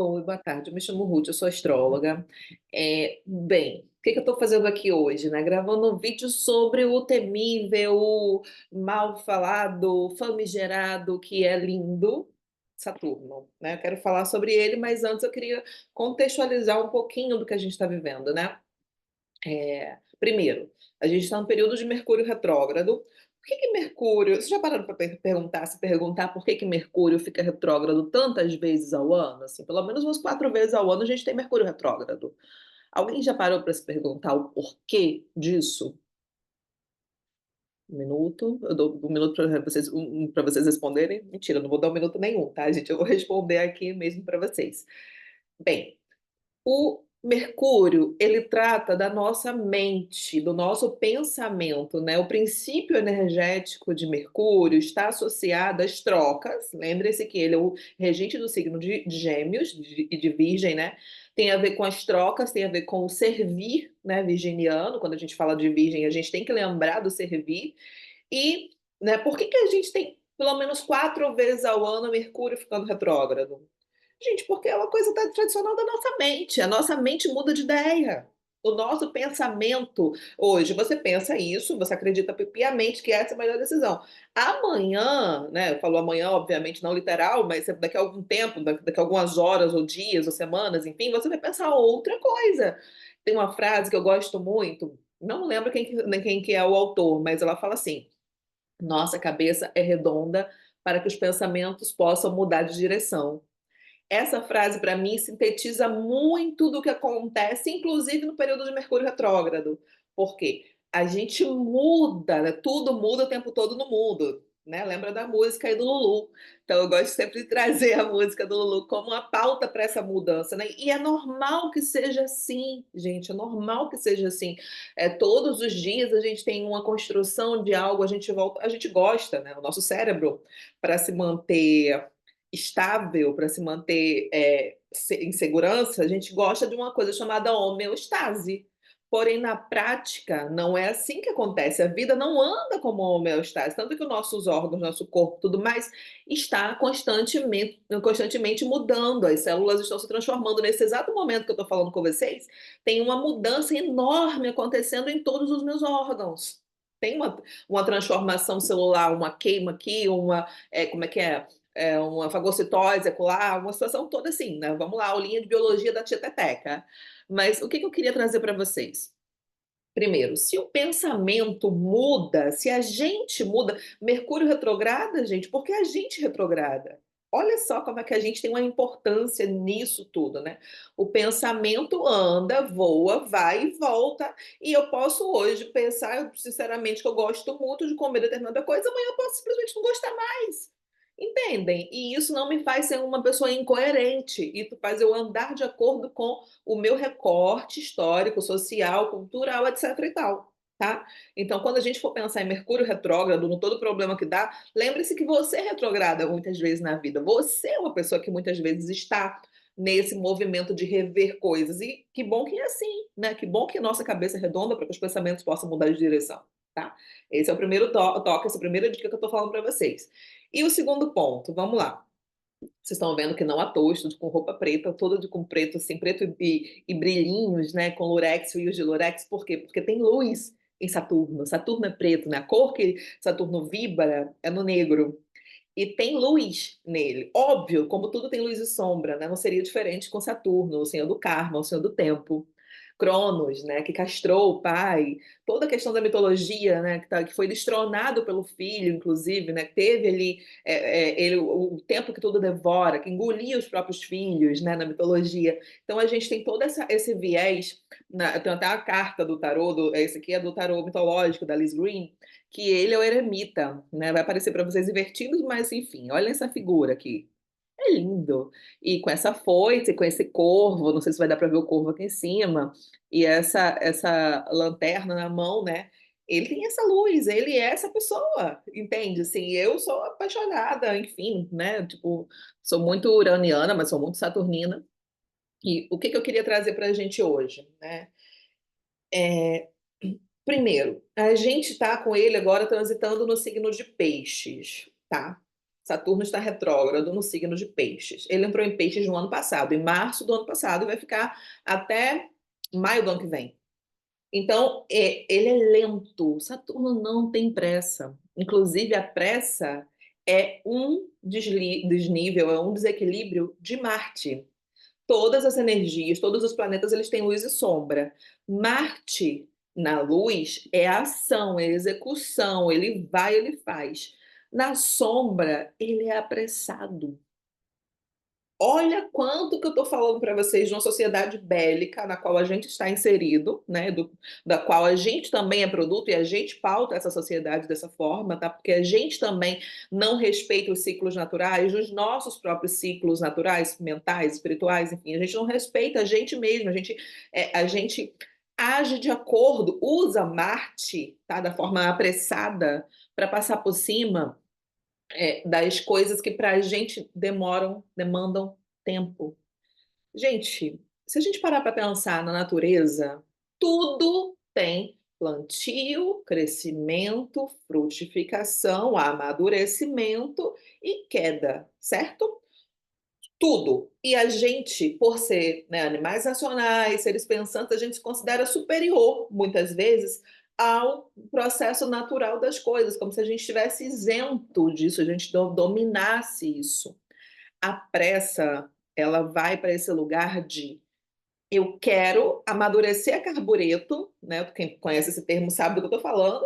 Oi, boa tarde. Eu me chamo Ruth, eu sou astróloga. Bem, o que que eu estou fazendo aqui hoje, né? Gravando um vídeo sobre o temível, mal falado, famigerado, que é lindo, Saturno, né? Eu quero falar sobre ele, mas antes eu queria contextualizar um pouquinho do que a gente está vivendo, né? Primeiro, a gente está no período de Mercúrio retrógrado. Por que que Mercúrio, vocês já pararam para perguntar por que que Mercúrio fica retrógrado tantas vezes ao ano? Assim, pelo menos umas 4 vezes ao ano a gente tem Mercúrio retrógrado. Alguém já parou para se perguntar o porquê disso? Um minuto, eu dou 1 minuto para vocês, para vocês responderem. Mentira, eu não vou dar 1 minuto nenhum, tá, gente? Eu vou responder aqui mesmo para vocês. Bem, o Mercúrio, ele trata da nossa mente, do nosso pensamento, né? O princípio energético de Mercúrio está associado às trocas. Lembre-se que ele é o regente do signo de Gêmeos e de Virgem, né? Tem a ver com as trocas, tem a ver com o servir, né, virginiano. Quando a gente fala de Virgem, a gente tem que lembrar do servir. E, né, por que que a gente tem pelo menos 4 vezes ao ano Mercúrio ficando retrógrado? Gente, porque é uma coisa tradicional da nossa mente. A nossa mente muda de ideia. O nosso pensamento hoje, você pensa isso, você acredita piamente que essa é a melhor decisão. Amanhã, né? Eu falo amanhã, obviamente, não literal, mas daqui a algum tempo, daqui a algumas horas, ou dias, ou semanas, enfim, você vai pensar outra coisa. Tem uma frase que eu gosto muito, não lembro quem que é o autor, mas ela fala assim: nossa cabeça é redonda para que os pensamentos possam mudar de direção. Essa frase, para mim, sintetiza muito do que acontece, inclusive no período de Mercúrio retrógrado. Por quê? A gente muda, né? Tudo muda o tempo todo no mundo. Né? Lembra da música aí do Lulu. Então, eu gosto sempre de trazer a música do Lulu como uma pauta para essa mudança. Né? E é normal que seja assim, gente. É normal que seja assim. Todos os dias a gente tem uma construção de algo, a gente volta, a gente gosta, né? O nosso cérebro, para se manter estável, para se manter em segurança, a gente gosta de uma coisa chamada homeostase. Porém, na prática, não é assim que acontece. A vida não anda como homeostase. Tanto que os nossos órgãos, nosso corpo, tudo mais, está constantemente mudando. As células estão se transformando. Nesse exato momento que eu estou falando com vocês, tem uma mudança enorme acontecendo em todos os meus órgãos. Tem uma transformação celular, uma queima aqui, como é que é? Uma fagocitose acolá, uma situação toda assim, né? Vamos lá, aulinha de biologia da tia Teteca. Mas o que que eu queria trazer para vocês? Primeiro, se o pensamento muda, se a gente muda, Mercúrio retrograda, gente, porque a gente retrograda. Olha só como é que a gente tem uma importância nisso tudo, né? O pensamento anda, voa, vai e volta, e eu posso hoje pensar, sinceramente, que eu gosto muito de comer determinada coisa, amanhã eu posso simplesmente não gostar mais. Entendem? E isso não me faz ser uma pessoa incoerente, isso faz eu andar de acordo com o meu recorte histórico, social, cultural, etc e tal, tá? Então, quando a gente for pensar em Mercúrio retrógrado, no todo problema que dá, lembre-se que você é retrograda muitas vezes na vida. Você é uma pessoa que muitas vezes está nesse movimento de rever coisas. E que bom que é assim, né? Que bom que a nossa cabeça é redonda para que os pensamentos possam mudar de direção, tá? Esse é o primeiro toque, essa é a primeira dica que eu estou falando para vocês. E o segundo ponto, vamos lá. Vocês estão vendo que não à toa, estou com roupa preta, toda com preto, assim, preto e brilhinhos, né? Com lurex, fios de lurex. Por quê? Porque tem luz em Saturno. Saturno é preto, né? A cor que Saturno vibra é no negro. E tem luz nele. Óbvio, como tudo tem luz e sombra, né? Não seria diferente com Saturno, o senhor do karma, o senhor do tempo. Cronos, né, que castrou o pai, toda a questão da mitologia, né, que foi destronado pelo filho, inclusive, né, teve ali ele, o tempo que tudo devora, que engolia os próprios filhos, né, na mitologia. Então a gente tem todo esse viés, tem até a carta do tarô, esse aqui é do tarô mitológico da Liz Green, que ele é o eremita, né, vai aparecer para vocês invertidos, mas enfim, olha essa figura aqui. É lindo. E com essa foice, com esse corvo, não sei se vai dar para ver o corvo aqui em cima, e essa lanterna na mão, né? Ele tem essa luz, ele é essa pessoa, entende? Assim, eu sou apaixonada, enfim, né? Tipo, sou muito uraniana, mas sou muito saturnina. E o que que eu queria trazer para a gente hoje, né? É, primeiro, a gente está com ele agora transitando no signo de peixes, tá? Saturno está retrógrado no signo de Peixes. Ele entrou em Peixes no ano passado, em março do ano passado, e vai ficar até maio do ano que vem. Então, ele é lento. Saturno não tem pressa. Inclusive, a pressa é um desnível, é um desequilíbrio de Marte. Todas as energias, todos os planetas, eles têm luz e sombra. Marte, na luz, é a ação, é a execução, ele vai, ele faz. Na sombra, ele é apressado. Olha quanto que eu estou falando para vocês de uma sociedade bélica na qual a gente está inserido, né? Da qual a gente também é produto e a gente pauta essa sociedade dessa forma, tá? Porque a gente também não respeita os ciclos naturais, os nossos próprios ciclos naturais, mentais, espirituais, enfim, a gente não respeita a gente mesmo, a gente age de acordo, usa Marte, tá? Da forma apressada para passar por cima das coisas que para a gente demandam tempo. Gente, se a gente parar para pensar na natureza, tudo tem plantio, crescimento, frutificação, amadurecimento e queda, certo? Tudo. E a gente, por ser, né, animais racionais, seres pensantes, a gente se considera superior, muitas vezes, ao processo natural das coisas, como se a gente estivesse isento disso, a gente dominasse isso. A pressa, ela vai para esse lugar de eu quero amadurecer a carbureto, né? Quem conhece esse termo sabe do que eu estou falando,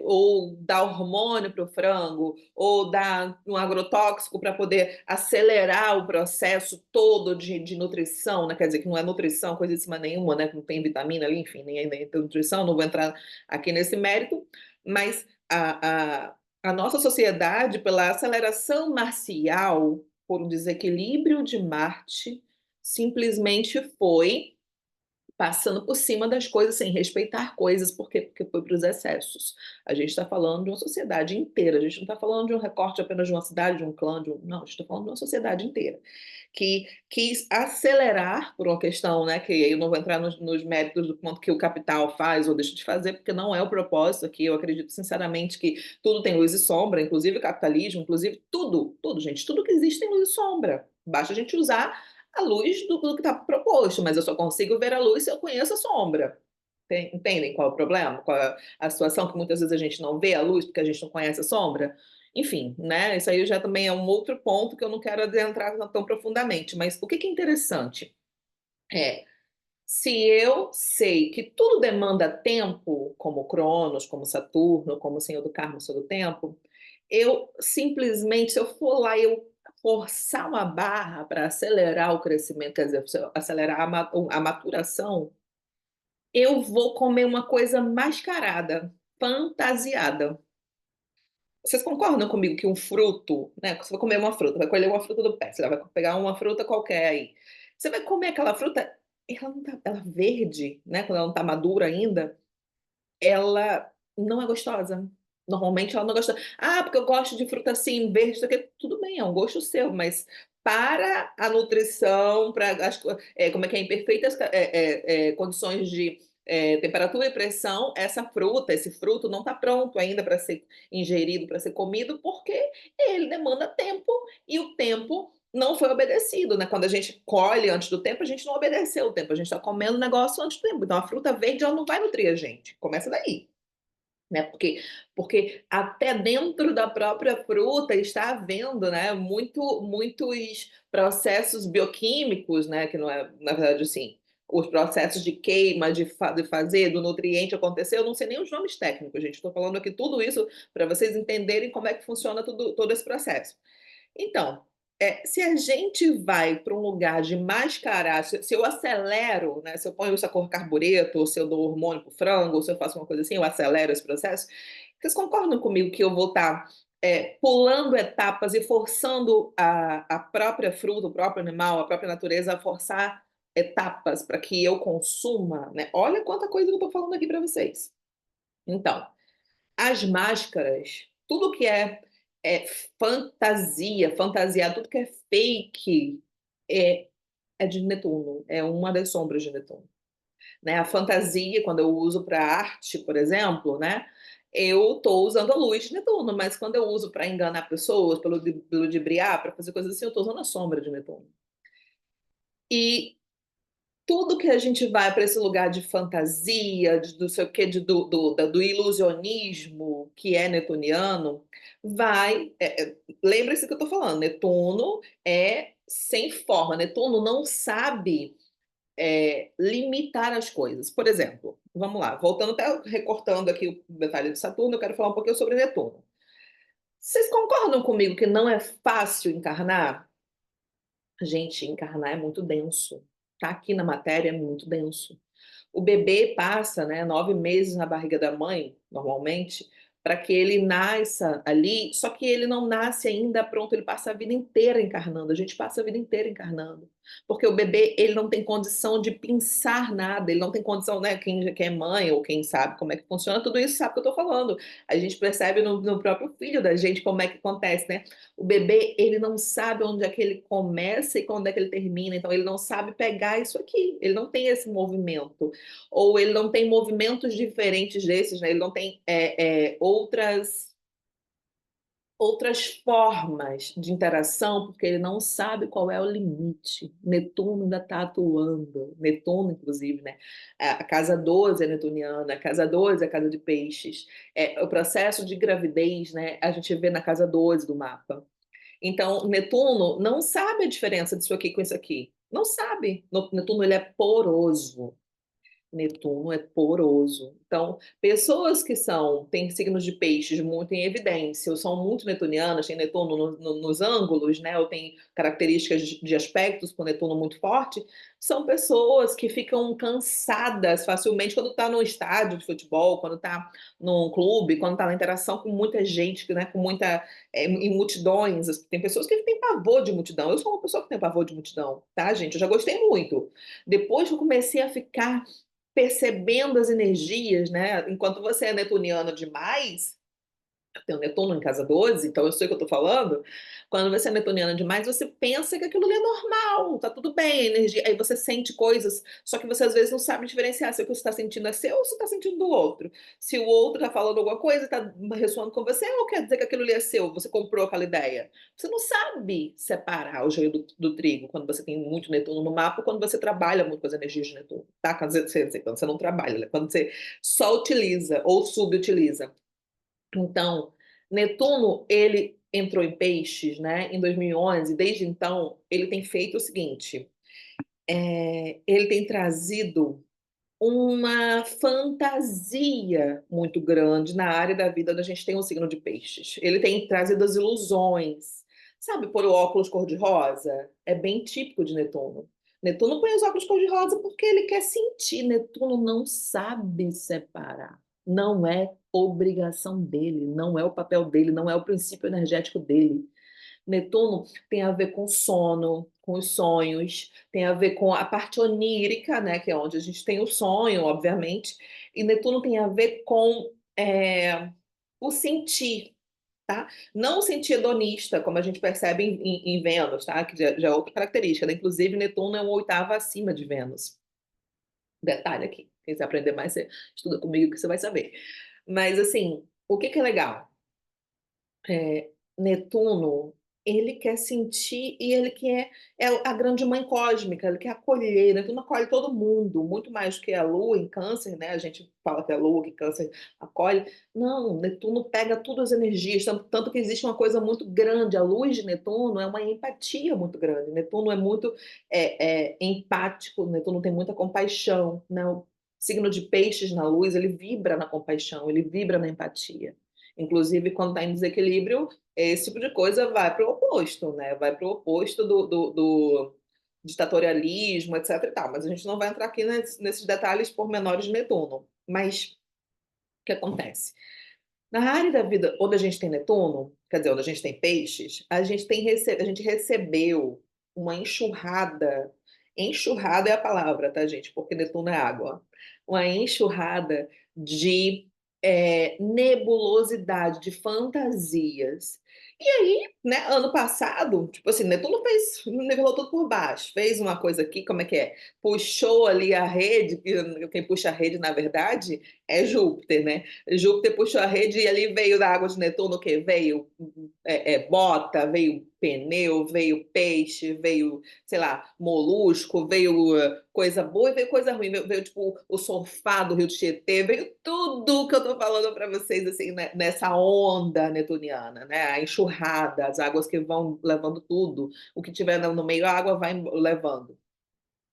ou dar hormônio para o frango, ou dar um agrotóxico para poder acelerar o processo todo de nutrição, né? Quer dizer, que não é nutrição, coisa de cima nenhuma, né? Que não tem vitamina ali, enfim, nem tem nutrição, não vou entrar aqui nesse mérito, mas a nossa sociedade, pela aceleração marcial, por um desequilíbrio de Marte, simplesmente foi passando por cima das coisas sem respeitar coisas, porque foi para os excessos. A gente está falando de uma sociedade inteira, a gente não está falando de um recorte apenas de uma cidade, de um clã, não, a gente está falando de uma sociedade inteira que quis acelerar por uma questão, né, que eu não vou entrar nos méritos do quanto que o capital faz ou deixa de fazer, porque não é o propósito aqui. Eu acredito sinceramente que tudo tem luz e sombra, inclusive o capitalismo, inclusive tudo, gente, tudo que existe tem luz e sombra. Basta a gente usar a luz do que está proposto, mas eu só consigo ver a luz se eu conheço a sombra. Entendem qual é o problema? Qual é a situação que muitas vezes a gente não vê a luz porque a gente não conhece a sombra? Enfim, né? Isso aí já também é um outro ponto que eu não quero adentrar tão profundamente. Mas o que é interessante é, se eu sei que tudo demanda tempo, como Cronos, como Saturno, como o Senhor do Karma, o Senhor do Tempo, eu simplesmente, se eu for lá e eu forçar uma barra para acelerar o crescimento, quer dizer, acelerar a maturação, eu vou comer uma coisa mascarada, fantasiada. Vocês concordam comigo que um fruto, né? Você vai comer uma fruta, vai colher uma fruta do pé, você vai pegar uma fruta qualquer aí. Você vai comer aquela fruta, ela verde, né? Quando ela não está madura ainda, ela não é gostosa. Normalmente ela não gosta. Ah, porque eu gosto de fruta assim, verde, isso aqui. Tudo bem, é um gosto seu, mas para a nutrição, para como é que é, em perfeitas condições de temperatura e pressão, essa fruta, esse fruto não está pronto ainda para ser ingerido, para ser comido, porque ele demanda tempo e o tempo não foi obedecido, né? Quando a gente colhe antes do tempo, a gente não obedeceu o tempo, a gente está comendo o negócio antes do tempo. Então a fruta verde ela não vai nutrir a gente. Começa daí. Né? Porque até dentro da própria fruta está havendo, né, muitos processos bioquímicos, né, que não é, na verdade, assim, os processos de queima, de fazer, do nutriente acontecer, eu não sei nem os nomes técnicos, gente, estou falando aqui tudo isso para vocês entenderem como é que funciona todo esse processo. Então, se a gente vai para um lugar de mascarar, se eu acelero, né, se eu ponho essa cor carbureto, ou se eu dou hormônio para o frango, ou se eu faço uma coisa assim, eu acelero esse processo, vocês concordam comigo que eu vou estar pulando etapas e forçando a própria fruta, o próprio animal, a própria natureza a forçar etapas para que eu consuma, né? Olha quanta coisa que eu estou falando aqui para vocês. Então, as máscaras, tudo que é fantasia, fantasiado, tudo que é fake é, é de Netuno, é uma das sombras de Netuno. Né? A fantasia, quando eu uso para arte, por exemplo, né? eu estou usando a luz de Netuno, mas quando eu uso para enganar pessoas, pelo ludibriar, para fazer coisas assim, eu estou usando a sombra de Netuno. E tudo que a gente vai para esse lugar de fantasia, do sei o quê, do ilusionismo que é netuniano, vai. Lembre-se que eu estou falando, Netuno é sem forma, Netuno não sabe limitar as coisas. Por exemplo, vamos lá, voltando até recortando aqui o detalhe de Saturno, eu quero falar um pouquinho sobre Netuno. Vocês concordam comigo que não é fácil encarnar? Gente, encarnar é muito denso. Tá aqui na matéria é muito denso. O bebê passa, né, 9 meses na barriga da mãe, normalmente, para que ele nasça ali, só que ele não nasce ainda pronto, ele passa a vida inteira encarnando, a gente passa a vida inteira encarnando. Porque o bebê, ele não tem condição de pensar nada, ele não tem condição, né, quem é mãe ou quem sabe como é que funciona, tudo isso sabe o que eu estou falando. A gente percebe no próprio filho da gente como é que acontece, né? O bebê, ele não sabe onde é que ele começa e quando é que ele termina, então ele não sabe pegar isso aqui, ele não tem esse movimento ou ele não tem movimentos diferentes desses, né? Ele não tem outras formas de interação, porque ele não sabe qual é o limite. Netuno ainda está atuando. Netuno, inclusive, né? A casa 12 é netuniana, a casa 12 é a casa de peixes. O processo de gravidez, né? A gente vê na casa 12 do mapa. Então, Netuno não sabe a diferença disso aqui com isso aqui. Não sabe. Netuno ele é poroso. Netuno é poroso. Então, pessoas que têm signos de peixes muito em evidência, ou são muito netunianas, têm Netuno nos ângulos, né, ou têm características de aspectos com Netuno muito forte, são pessoas que ficam cansadas facilmente quando está no estádio de futebol, quando está num clube, quando está na interação com muita gente, né, com muita, em multidões. Tem pessoas que têm pavor de multidão. Eu sou uma pessoa que tem pavor de multidão, tá, gente? Eu já gostei muito. Depois que eu comecei a ficar percebendo as energias, né? Enquanto você é netuniano demais, eu tenho Netuno em casa 12, então eu sei o que eu estou falando. Quando você é netuniana demais, você pensa que aquilo ali é normal, tá tudo bem, a energia. Aí você sente coisas, só que você às vezes não sabe diferenciar se o que você está sentindo é seu ou se está sentindo do outro. Se o outro está falando alguma coisa, está ressoando com você, ou quer dizer que aquilo ali é seu, você comprou aquela ideia. Você não sabe separar o joio do trigo quando você tem muito Netuno no mapa, ou quando você trabalha muito com as energias de Netuno, tá? Quando você não trabalha, né? Quando você só utiliza ou subutiliza. Então, Netuno, ele entrou em Peixes, né, em 2011. Desde então, ele tem feito o seguinte: ele tem trazido uma fantasia muito grande na área da vida onde a gente tem o signo de Peixes. Ele tem trazido as ilusões. Sabe, pôr o óculos cor-de-rosa? É bem típico de Netuno. Netuno põe os óculos cor-de-rosa porque ele quer sentir. Netuno não sabe separar. Não é obrigação dele, não é o papel dele, não é o princípio energético dele. Netuno tem a ver com sono, com os sonhos, tem a ver com a parte onírica, né, que é onde a gente tem o sonho, obviamente, e Netuno tem a ver com o sentir, tá? Não o sentir hedonista, como a gente percebe em Vênus, tá? Que já é outra característica, né? Inclusive, Netuno é uma oitava acima de Vênus. Detalhe aqui, quem quiser aprender mais, você estuda comigo que você vai saber. Mas, assim, o que é legal? Netuno, ele quer sentir e ele quer a grande mãe cósmica, ele quer acolher. Netuno acolhe todo mundo, muito mais do que a Lua em Câncer, né? A gente fala que é a Lua, que Câncer acolhe. Não, Netuno pega todas as energias, tanto que existe uma coisa muito grande. A luz de Netuno é uma empatia muito grande. Netuno é muito empático, Netuno tem muita compaixão, né? O signo de peixes na luz, ele vibra na compaixão, ele vibra na empatia. Inclusive, quando está em desequilíbrio, esse tipo de coisa vai para o oposto, né? Vai para o oposto do ditatorialismo, etc. e tal. Mas a gente não vai entrar aqui nesses detalhes pormenores de Netuno. Mas o que acontece? Na área da vida onde a gente tem Netuno, quer dizer, onde a gente tem peixes, a gente recebeu uma enxurrada. Enxurrada é a palavra, tá, gente? Porque Netuno é água. Uma enxurrada de nebulosidade, de fantasias. E aí, né, ano passado, tipo assim, Netuno fez, nivelou tudo por baixo, fez uma coisa aqui, como é que é? Puxou ali a rede, quem puxa a rede, na verdade, é Júpiter, né? Júpiter puxou a rede e ali veio da água de Netuno o quê? Veio bota, veio pneu, veio peixe, veio, sei lá, molusco, veio coisa boa e veio coisa ruim, veio tipo o sofá do Rio de Tietê, veio tudo que eu tô falando para vocês, assim, né, nessa onda netuniana, né? A enxurrada, as águas que vão levando tudo, o que tiver no meio, a água vai levando.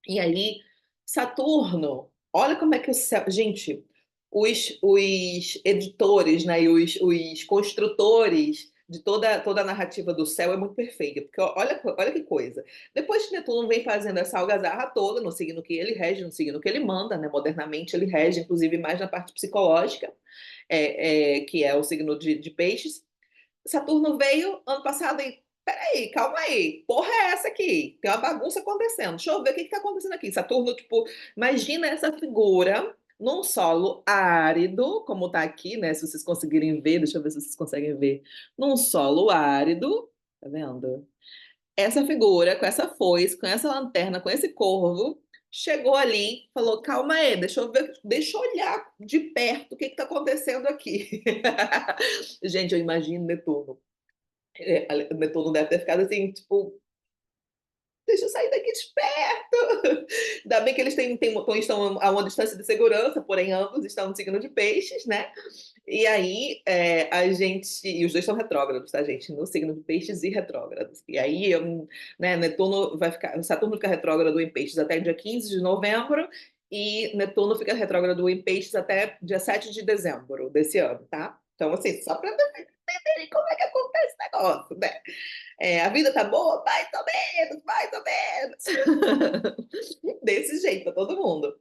E aí, Saturno, olha como é que o céu. Gente, os editores, né, e os construtores de toda a narrativa do céu é muito perfeita, porque olha que coisa. Depois que Netuno vem fazendo essa algazarra toda, no signo que ele rege, no signo que ele manda, né, modernamente ele rege, inclusive mais na parte psicológica, que é o signo de peixes. Saturno veio ano passado e peraí, calma aí, porra é essa aqui? Tem uma bagunça acontecendo. Deixa eu ver o que está acontecendo aqui. Saturno, tipo, imagina essa figura num solo árido, como tá aqui, né? Se vocês conseguirem ver, deixa eu ver se vocês conseguem ver. Num solo árido, tá vendo? Essa figura, com essa foice, com essa lanterna, com esse corvo, chegou ali, falou: calma aí, deixa eu ver, deixa eu olhar de perto o que está acontecendo aqui. Gente, eu imagino Netuno. Netuno deve ter ficado assim, tipo, deixa eu sair daqui de perto. Ainda bem que eles estão a uma distância de segurança, porém ambos estão no signo de peixes, né? E aí, a gente. E os dois são retrógrados, tá, gente? No signo de peixes e retrógrados. E aí, né, Netuno vai ficar. Saturno fica retrógrado em peixes até dia 15 de novembro, e Netuno fica retrógrado em peixes até dia 7 de dezembro desse ano, tá? Então, assim, só para entenderem como é que acontece esse negócio, né? A vida tá boa? Mais ou menos, mais ou menos. Desse jeito, pra todo mundo.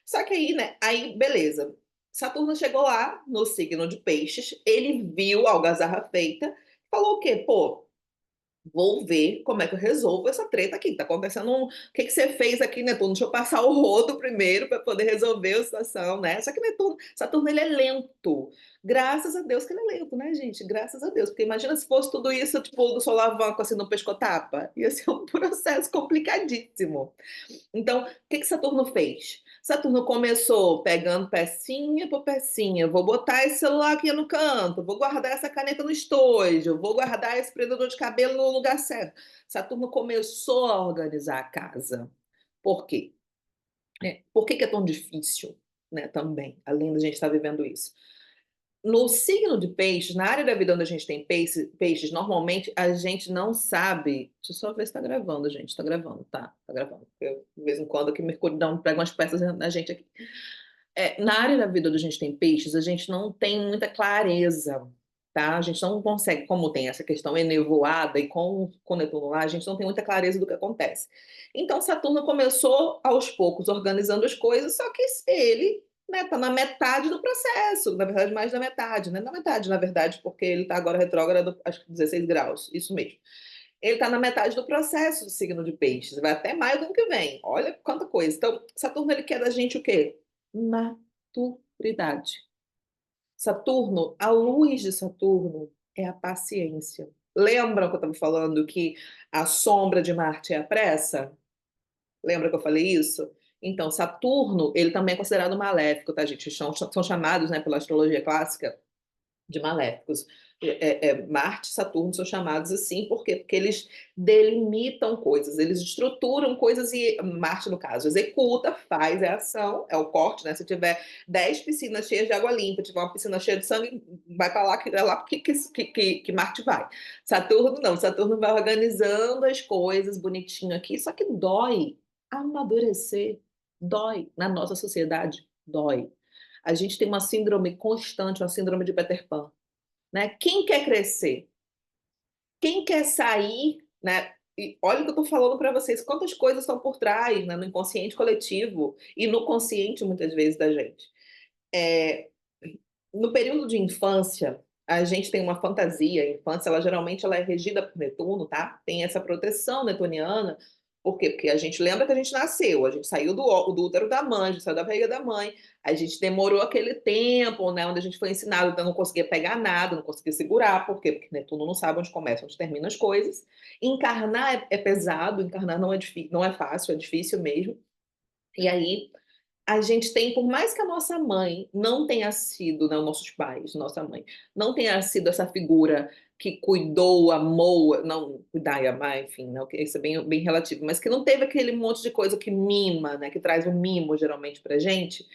Só que aí, né? Aí, beleza. Saturno chegou lá no signo de peixes, ele viu a algazarra feita, falou o quê? Pô, vou ver como é que eu resolvo essa treta aqui. Tá acontecendo O que que você fez aqui, Netuno? Deixa eu passar o rodo primeiro para poder resolver a situação, né? Só que Saturno, ele é lento. Graças a Deus que ele é lento, né, gente? Graças a Deus. Porque imagina se fosse tudo isso, tipo, do solavanco, assim, no pescotapa. Ia ser um processo complicadíssimo. Então, o que que Saturno fez? Saturno começou pegando pecinha por pecinha. Vou botar esse celular aqui no canto, vou guardar essa caneta no estojo, vou guardar esse prendedor de cabelo no lugar certo. Saturno começou a organizar a casa. Por quê? Por que que é tão difícil, né, também, além da gente estar vivendo isso? No signo de peixes, na área da vida onde a gente tem peixes, normalmente a gente não sabe. Deixa eu só ver se está gravando, gente. Está gravando, tá? Tá gravando. De vez em quando aqui Mercúrio pega umas peças na gente aqui. Na área da vida onde a gente tem peixes, a gente não tem muita clareza, tá? A gente não consegue, como tem essa questão enevoada e com Netuno lá, a gente não tem muita clareza do que acontece. Então, Saturno começou aos poucos organizando as coisas, só que ele, né, tá na metade do processo, na verdade, mais da metade, né? Na metade, na verdade, porque ele tá agora retrógrado, acho que 16 graus, isso mesmo. Ele está na metade do processo do signo de peixes, vai até maio do ano que vem. Olha quanta coisa. Então, Saturno ele quer da gente o quê? Maturidade. Saturno, a luz de Saturno é a paciência. Lembram que eu estava falando que a sombra de Marte é a pressa? Lembra que eu falei isso? Então, Saturno, ele também é considerado maléfico, tá, gente? São chamados, né, pela astrologia clássica, de maléficos. Marte e Saturno são chamados assim porque eles delimitam coisas, eles estruturam coisas e Marte, no caso, executa, faz a ação, é o corte, né? Se tiver 10 piscinas cheias de água limpa, tiver uma piscina cheia de sangue, vai para lá, é lá que Marte vai. Saturno não, Saturno vai organizando as coisas bonitinho aqui, só que dói amadurecer, dói na nossa sociedade, dói. A gente tem uma síndrome constante, uma síndrome de Peter Pan, né? Quem quer crescer? Quem quer sair, né? E olha o que eu estou falando para vocês, quantas coisas estão por trás, né? No inconsciente coletivo e no consciente, muitas vezes, da gente. É, no período de infância, a gente tem uma fantasia. A infância, ela geralmente ela é regida por Netuno, tá? Tem essa proteção netuniana Por quê? Porque a gente lembra que a gente nasceu, a gente saiu do útero da mãe, a gente saiu da barriga da mãe, a gente demorou aquele tempo, né, onde a gente foi ensinado, então não conseguia pegar nada, não conseguia segurar, por quê? Porque Netuno não sabe onde começa, onde termina as coisas. Encarnar é pesado, encarnar não é, não é fácil, é difícil mesmo. E aí a gente tem, por mais que a nossa mãe não tenha sido, né, nossos pais, nossa mãe, não tenha sido essa figura que cuidou, amou, não, cuidar e amar, enfim, né, isso é bem relativo, mas que não teve aquele monte de coisa que mima, né, que traz um mimo geralmente pra gente,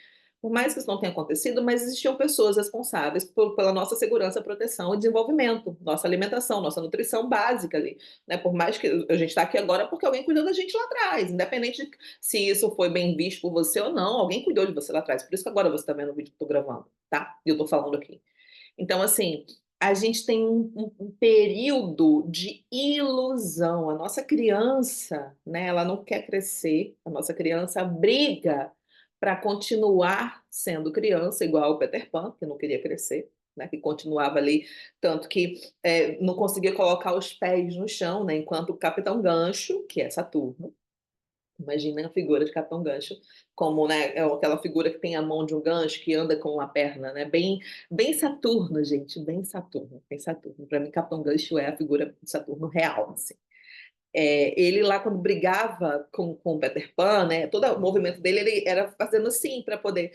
por mais que isso não tenha acontecido, mas existiam pessoas responsáveis pela nossa segurança, proteção e desenvolvimento, nossa alimentação, nossa nutrição básica ali, né, por mais que a gente está aqui agora porque alguém cuidou da gente lá atrás, independente de se isso foi bem visto por você ou não, alguém cuidou de você lá atrás. Por isso que agora você está vendo o vídeo que eu estou gravando, tá? E eu estou falando aqui. Então, assim, a gente tem um período de ilusão. A nossa criança, né, ela não quer crescer, a nossa criança briga para continuar sendo criança, igual o Peter Pan, que não queria crescer, né, que continuava ali, tanto que não conseguia colocar os pés no chão, né, enquanto o Capitão Gancho, que é Saturno, imagina a figura de Capitão Gancho como, né, é aquela figura que tem a mão de um gancho que anda com uma perna, né? Bem Saturno, gente, bem Saturno, bem Saturno. Para mim, Capitão Gancho é a figura de Saturno real, assim. Ele lá quando brigava com o Peter Pan, né? Todo o movimento dele ele era fazendo assim para poder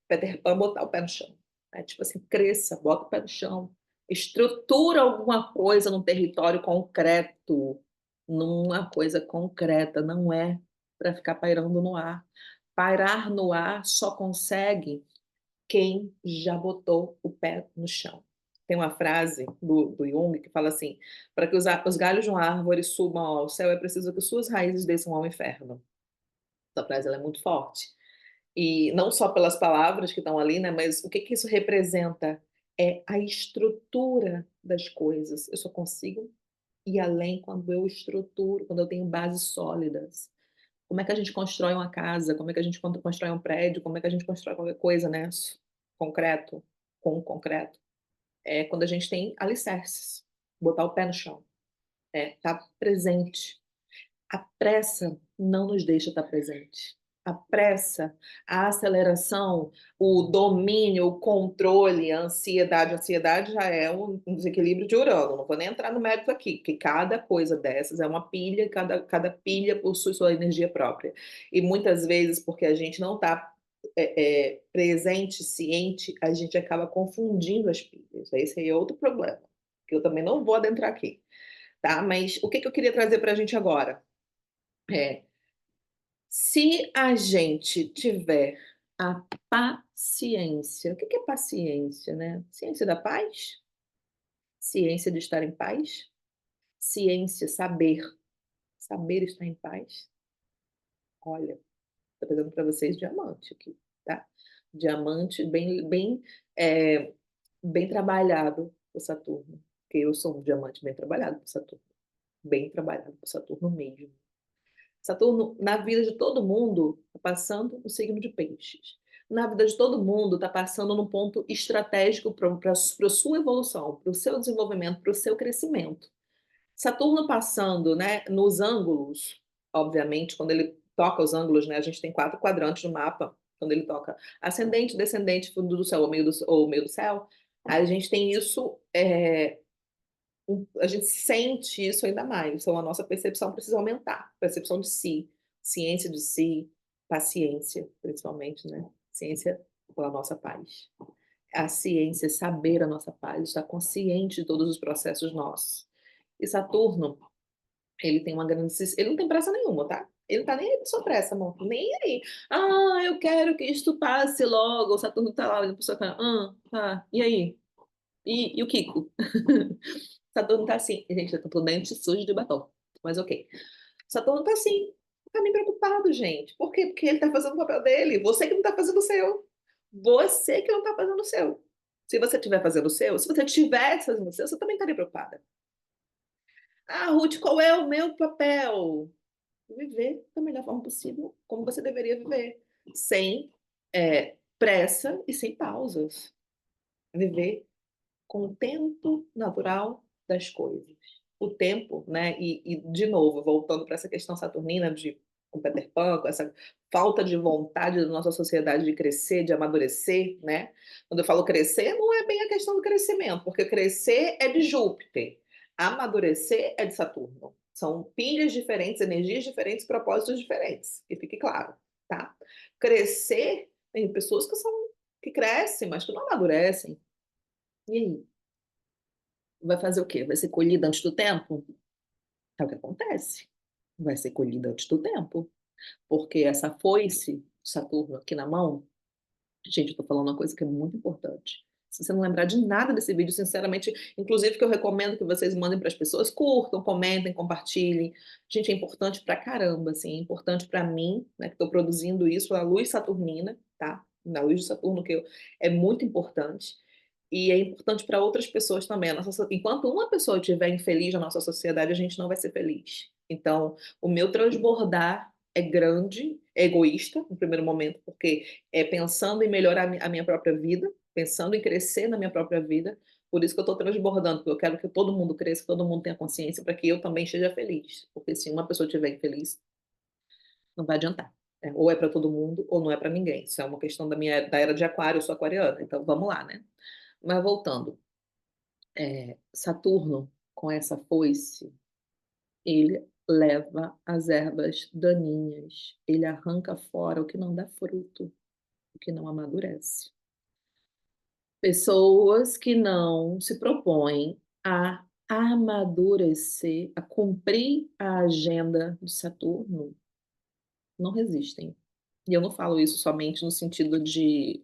Peter Pan botar o pé no chão, né? Tipo assim, cresça, bota o pé no chão, estrutura alguma coisa num território concreto, numa coisa concreta, não é para ficar pairando no ar. Pairar no ar só consegue quem já botou o pé no chão. Tem uma frase do Jung que fala assim: para que os galhos de uma árvore subam ao céu, é preciso que suas raízes desçam ao inferno. Essa frase ela é muito forte. E não só pelas palavras que estão ali, né, mas o que que isso representa? É a estrutura das coisas. Eu só consigo ir além quando eu estruturo, quando eu tenho bases sólidas. Como é que a gente constrói uma casa? Como é que a gente constrói um prédio? Como é que a gente constrói qualquer coisa, né? Concreto, com concreto. É quando a gente tem alicerces, botar o pé no chão, tá presente. A pressa não nos deixa estar presente. A pressa, a aceleração, o domínio, o controle, a ansiedade já é um desequilíbrio de Urano. Não vou nem entrar no mérito aqui, porque cada coisa dessas é uma pilha, cada pilha possui sua energia própria. E muitas vezes, porque a gente não está presente, ciente, a gente acaba confundindo as pilhas. Esse aí é outro problema, que eu também não vou adentrar aqui, tá? Mas o que que eu queria trazer para a gente agora? É, se a gente tiver a paciência, o que que é paciência, né? Ciência da paz? Ciência de estar em paz? Ciência, saber estar em paz? Olha, tô trazendo para vocês diamante aqui, tá? Diamante é, bem trabalhado por Saturno, porque eu sou um diamante bem trabalhado por Saturno, bem trabalhado por Saturno mesmo. Saturno, na vida de todo mundo, está passando no signo de Peixes. Na vida de todo mundo, está passando num ponto estratégico para a sua evolução, para o seu desenvolvimento, para o seu crescimento. Saturno passando, né, nos ângulos, obviamente, quando ele toca os ângulos, né, a gente tem 4 quadrantes no mapa, quando ele toca ascendente, descendente, fundo do céu ou meio do céu, a gente tem isso a gente sente isso ainda mais. Então, a nossa percepção precisa aumentar. Percepção de si, ciência de si, paciência, principalmente, né? Ciência pela nossa paz. A ciência, saber a nossa paz, estar consciente de todos os processos nossos. E Saturno, ele tem uma grande. Ele não tem pressa nenhuma, tá? Ele não tá nem aí com sua pressa, amor. Nem aí. Ah, eu quero que isto passe logo. O Saturno tá lá olhando pra sua cara. Tá. E aí? E o Kiko? Saturno tá assim. Gente, eu tô totalmente sujo de batom. Mas ok. Saturno tá assim. Tá nem preocupado, gente. Por quê? Porque ele tá fazendo o papel dele. Você que não tá fazendo o seu. Você que não tá fazendo o seu. Se você estiver fazendo o seu, se você tivesse fazendo o seu, você também estaria preocupada. Ah, Ruth, qual é o meu papel? Viver da melhor forma possível, como você deveria viver. Sem pressa e sem pausas. Viver com o tempo natural das coisas. o tempo, né, e de novo, voltando para essa questão saturnina de com Peter Pan, com essa falta de vontade da nossa sociedade de crescer, de amadurecer, né. Quando eu falo crescer, não é bem a questão do crescimento, porque crescer é de Júpiter, amadurecer é de Saturno. São pilhas diferentes, energias diferentes, propósitos diferentes, que fique claro, tá. Crescer, tem pessoas que crescem, mas que não amadurecem. E aí? Vai fazer o quê? Vai ser colhida antes do tempo? É o que acontece. Vai ser colhida antes do tempo, porque essa foice de Saturno aqui na mão, gente, eu tô falando uma coisa que é muito importante. Se você não lembrar de nada desse vídeo, sinceramente, inclusive que eu recomendo que vocês mandem para as pessoas, curtam, comentem, compartilhem. Gente, é importante pra caramba, assim, é importante para mim, né, que estou produzindo isso, a luz saturnina, tá? Na luz de Saturno é muito importante. E é importante para outras pessoas também. Enquanto uma pessoa estiver infeliz na nossa sociedade, a gente não vai ser feliz. Então, o meu transbordar é grande, é egoísta, no primeiro momento, porque é pensando em melhorar a minha própria vida, pensando em crescer na minha própria vida. Por isso que eu estou transbordando, porque eu quero que todo mundo cresça, que todo mundo tenha consciência, para que eu também esteja feliz. Porque se uma pessoa estiver infeliz, não vai adiantar. Ou é para todo mundo, ou não é para ninguém. Isso é uma questão da era de Aquário, eu sou aquariana, então vamos lá, né? Mas voltando, Saturno, com essa foice, ele leva as ervas daninhas, ele arranca fora o que não dá fruto, o que não amadurece. Pessoas que não se propõem a amadurecer, a cumprir a agenda de Saturno, não resistem. E eu não falo isso somente no sentido de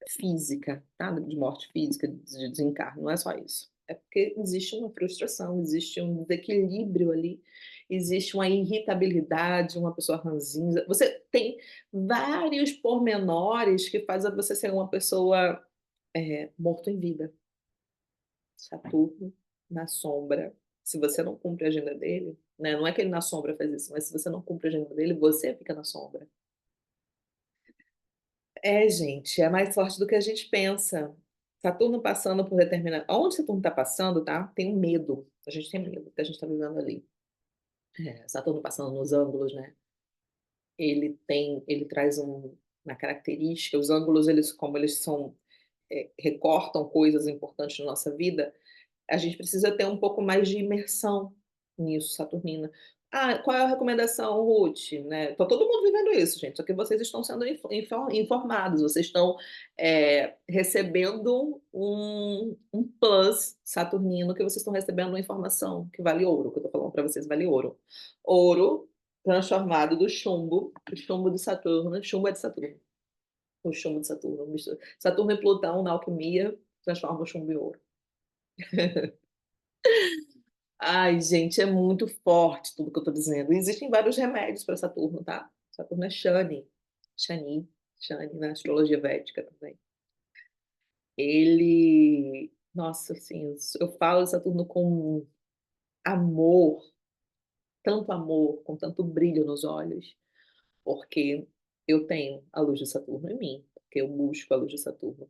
física, tá, de morte física, de desencarne, não é só isso. É porque existe uma frustração, existe um desequilíbrio ali, existe uma irritabilidade, uma pessoa ranzinza. Você tem vários pormenores que fazem você ser uma pessoa, morto em vida. Saturno na sombra, se você não cumpre a agenda dele, né, não é que ele na sombra faz isso, mas se você não cumpre a agenda dele, você fica na sombra. É, gente, é mais forte do que a gente pensa. Saturno passando por determinado aonde Saturno está passando, tá, tem um medo, a gente tem medo do que a gente está vivendo ali. Saturno passando nos ângulos, né, ele traz uma característica, os ângulos eles como eles são, recortam coisas importantes na nossa vida, a gente precisa ter um pouco mais de imersão nisso, saturnina. Ah, qual é a recomendação, Ruth? Né, tá todo mundo vivendo isso, gente, só que vocês estão sendo informados, vocês estão, recebendo um plus saturnino, que vocês estão recebendo uma informação que vale ouro, que eu tô falando para vocês, vale ouro. Ouro transformado do chumbo, o chumbo de Saturno, chumbo é de Saturno, o chumbo de Saturno, Saturno e Plutão na alquimia transforma o chumbo em ouro. Ai, gente, é muito forte tudo que eu tô dizendo. Existem vários remédios para Saturno, tá? Saturno é Shani, Shani na astrologia védica também. Ele, nossa, assim, eu falo de Saturno com amor, tanto amor, com tanto brilho nos olhos, porque eu tenho a luz de Saturno em mim, porque eu busco a luz de Saturno.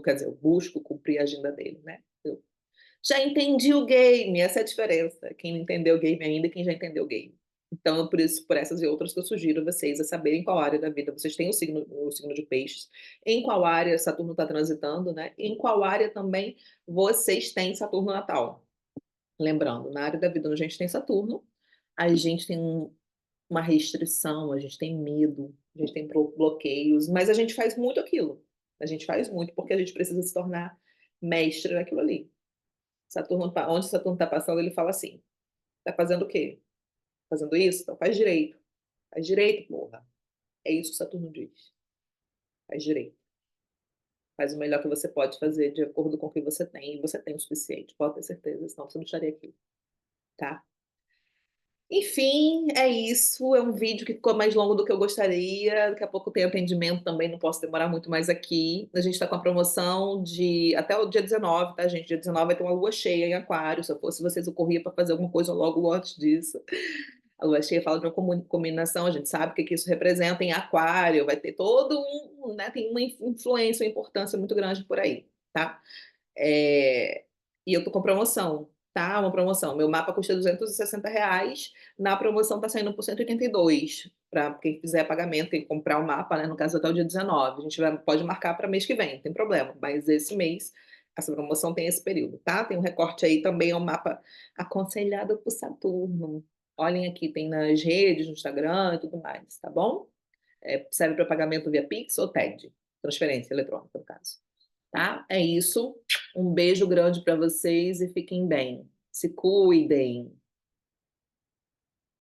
Quer dizer, eu busco cumprir a agenda dele, né? Eu já entendi o game, essa é a diferença. Quem não entendeu o game ainda, quem já entendeu o game. Então, por isso, por essas e outras que eu sugiro vocês a saberem qual área da vida vocês têm o signo de peixes, em qual área Saturno está transitando, né? E em qual área também vocês têm Saturno natal. Lembrando, na área da vida onde a gente tem Saturno, a gente tem uma restrição, a gente tem medo, a gente tem bloqueios, mas a gente faz muito aquilo. A gente faz muito porque a gente precisa se tornar mestre naquilo ali. Saturno, onde Saturno está passando, ele fala assim: tá fazendo o quê? Fazendo isso? Então faz direito. Faz direito, porra. É isso que Saturno diz. Faz direito. Faz o melhor que você pode fazer de acordo com o que você tem. E você tem o suficiente, pode ter certeza, senão você não estaria aqui, tá? Enfim, é isso. É um vídeo que ficou mais longo do que eu gostaria. Daqui a pouco tem atendimento também, não posso demorar muito mais aqui. A gente está com a promoção de até o dia 19, tá, gente? Dia 19 vai ter uma lua cheia em Aquário. Se eu fosse vocês, eu corria para fazer alguma coisa logo antes disso. A lua cheia fala de uma combinação, a gente sabe o que isso representa em Aquário. Vai ter todo né, tem uma influência, uma importância muito grande por aí, tá? E eu tô com promoção. tá? Uma promoção. Meu mapa custa R$ 260, na promoção tá saindo por 182, para quem fizer pagamento e comprar o mapa, né, no caso até o dia 19. A gente pode marcar para mês que vem, não tem problema, mas esse mês, essa promoção tem esse período, tá? Tem um recorte aí também, é um mapa aconselhado por Saturno. Olhem aqui, tem nas redes, no Instagram e tudo mais, tá bom? Serve para pagamento via Pix ou TED, transferência eletrônica, no caso. Tá? É isso. Um beijo grande para vocês e fiquem bem. Se cuidem.